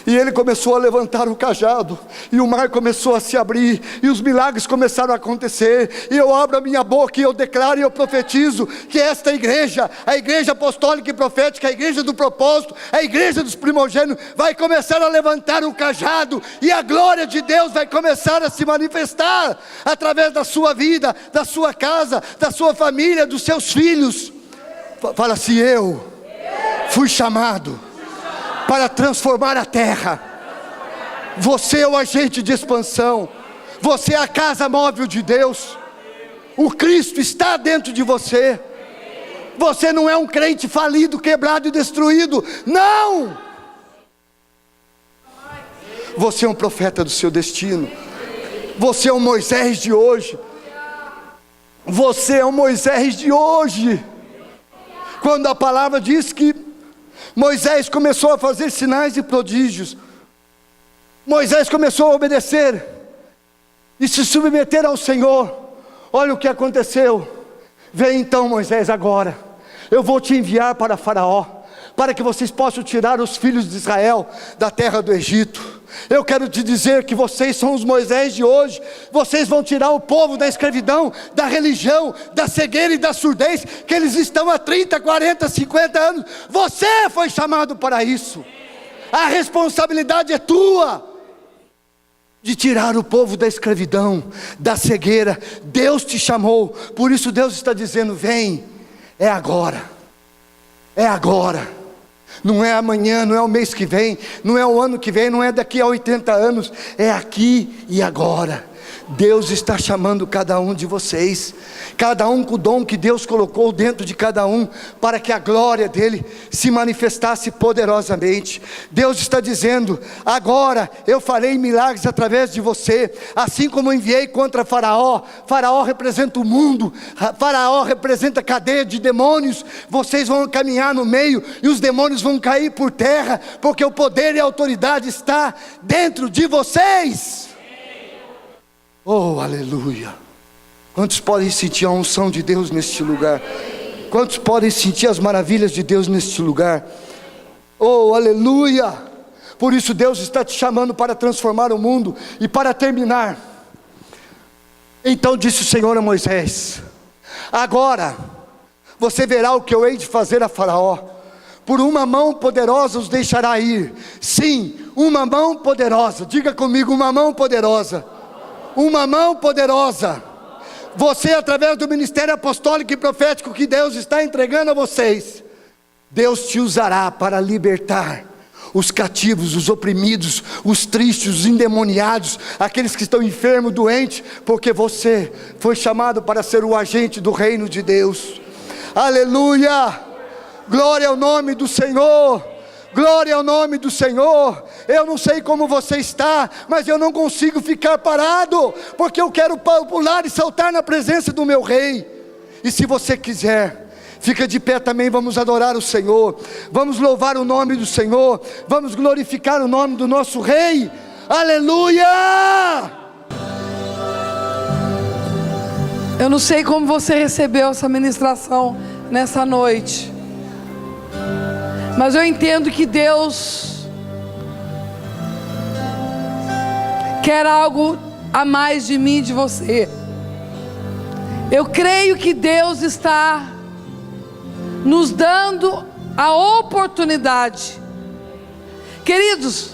Speaker 1: E ele começou a levantar o cajado, e o mar começou a se abrir, e os milagres começaram a acontecer. E eu abro a minha boca e eu declaro e eu profetizo que esta igreja, a igreja apostólica e profética, a igreja do propósito, a igreja dos primogênitos, vai começar a levantar o cajado, e a glória de Deus vai começar a se manifestar através da sua vida, da sua casa, da sua família, dos seus filhos. Fala assim: eu fui chamado para transformar a terra. Você é o agente de expansão. Você é a casa móvel de Deus. O Cristo está dentro de você. Você não é um crente falido, quebrado e destruído. Não! Você é um profeta do seu destino. Você é o Moisés de hoje. Você é o Moisés de hoje. Quando a palavra diz que Moisés começou a fazer sinais e prodígios, Moisés começou a obedecer e se submeter ao Senhor. Olha o que aconteceu. Vem então, Moisés, agora eu vou te enviar para Faraó, para que vocês possam tirar os filhos de Israel da terra do Egito. Eu quero te dizer que vocês são os Moisés de hoje. Vocês vão tirar o povo da escravidão, da religião, da cegueira e da surdez, que eles estão há 30, 40, 50 anos. Você foi chamado para isso. A responsabilidade é tua, de tirar o povo da escravidão, da cegueira. Deus te chamou, por isso Deus está dizendo: vem, é agora, é agora. Não é amanhã, não é o mês que vem, não é o ano que vem, não é daqui a 80 anos, é aqui e agora. Deus está chamando cada um de vocês, cada um com o dom que Deus colocou dentro de cada um, para que a glória dele se manifestasse poderosamente. Deus está dizendo: agora eu farei milagres através de você, assim como enviei contra Faraó. Faraó representa o mundo, Faraó representa a cadeia de demônios. Vocês vão caminhar no meio e os demônios vão cair por terra, porque o poder e a autoridade está dentro de vocês. Oh, aleluia! Quantos podem sentir a unção de Deus neste lugar? Quantos podem sentir as maravilhas de Deus neste lugar? Oh, aleluia! Por isso Deus está te chamando para transformar o mundo. E para terminar, então disse o Senhor a Moisés: agora você verá o que eu hei de fazer a Faraó. Por uma mão poderosa os deixará ir. Sim, uma mão poderosa. Diga comigo: uma mão poderosa. Uma mão poderosa. Você, através do ministério apostólico e profético que Deus está entregando a vocês, Deus te usará para libertar os cativos, os oprimidos, os tristes, os endemoniados, aqueles que estão enfermos, doentes, porque você foi chamado para ser o agente do reino de Deus. Aleluia! Glória ao nome do Senhor. Glória ao nome do Senhor. Eu não sei como você está, mas eu não consigo ficar parado, porque eu quero pular e saltar na presença do meu Rei. E se você quiser, fica de pé também. Vamos adorar o Senhor, vamos louvar o nome do Senhor, vamos glorificar o nome do nosso Rei. Aleluia!
Speaker 2: Eu não sei como você recebeu essa ministração nessa noite, mas eu entendo que Deus quer algo a mais de mim e de você. Eu creio que Deus está nos dando a oportunidade. Queridos,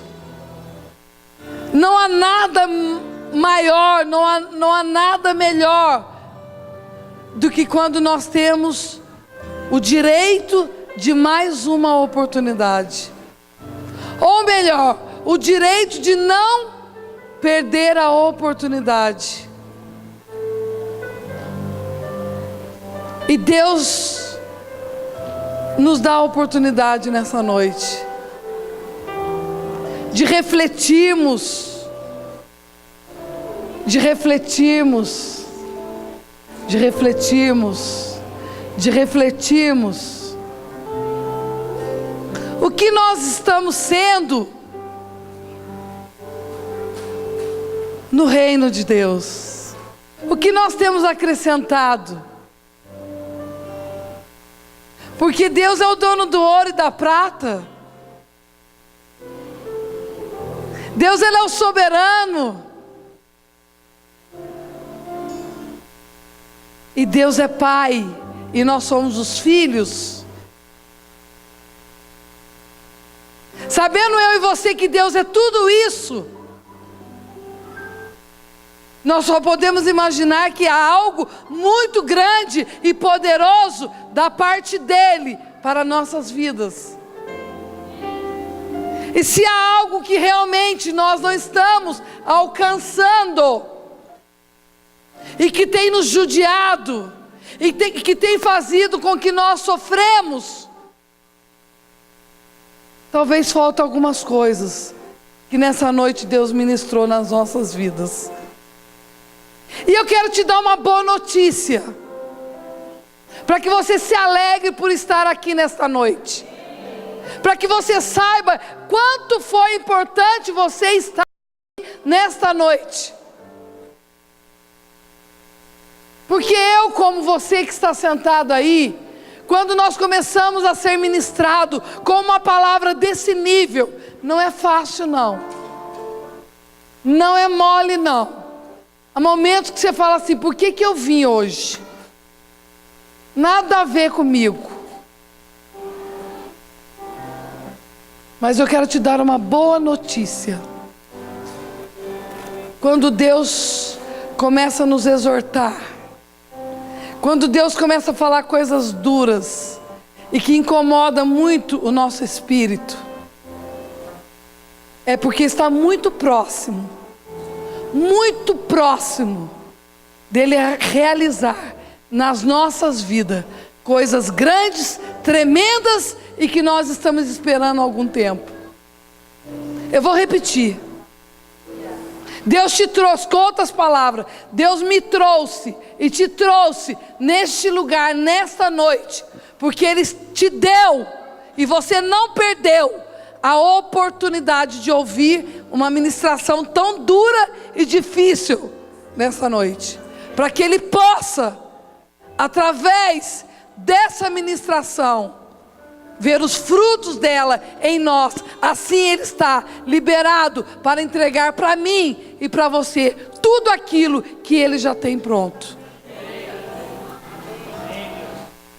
Speaker 2: não há nada maior, não há nada melhor do que quando nós temos o direito de mais uma oportunidade, ou melhor, o direito de não perder a oportunidade. E Deus nos dá a oportunidade nessa noite de refletirmos, de refletirmos, de refletirmos, de refletirmos o que nós estamos sendo no reino de Deus, o que nós temos acrescentado, porque Deus é o dono do ouro e da prata. Deus, Ele é o soberano, e Deus é Pai, e nós somos os filhos. Sabendo eu e você que Deus é tudo isso, nós só podemos imaginar que há algo muito grande e poderoso da parte dEle para nossas vidas. E se há algo que realmente nós não estamos alcançando, e que tem nos judiado, e que tem fazido com que nós sofremos, talvez falta algumas coisas que nessa noite Deus ministrou nas nossas vidas. E eu quero te dar uma boa notícia, para que você se alegre por estar aqui nesta noite, para que você saiba quanto foi importante você estar aqui nesta noite. Porque eu, como você que está sentado aí, quando nós começamos a ser ministrado com uma palavra desse nível, não é fácil não. Não é mole não. Há momentos que você fala assim, por que eu vim hoje? Nada a ver comigo. Mas eu quero te dar uma boa notícia. Quando Deus começa a nos exortar, quando Deus começa a falar coisas duras e que incomoda muito o nosso espírito, é porque está muito próximo dele realizar nas nossas vidas coisas grandes, tremendas e que nós estamos esperando há algum tempo. Eu vou repetir. Deus te trouxe, com outras palavras, Deus me trouxe e te trouxe neste lugar, nesta noite, porque Ele te deu e você não perdeu a oportunidade de ouvir uma ministração tão dura e difícil nessa noite, para que Ele possa, através dessa ministração, ver os frutos dela em nós. Assim Ele está liberado para entregar para mim e para você tudo aquilo que Ele já tem pronto.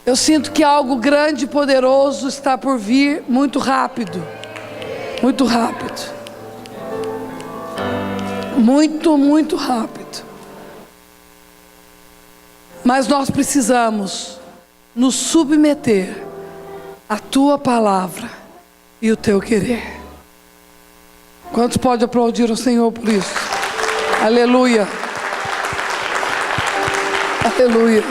Speaker 2: Eu sinto que algo grande e poderoso está por vir muito rápido. Muito rápido. Muito rápido. Mas nós precisamos nos submeter à Tua palavra e o Teu querer. Quantos podem aplaudir o Senhor por isso? Aleluia. Aleluia.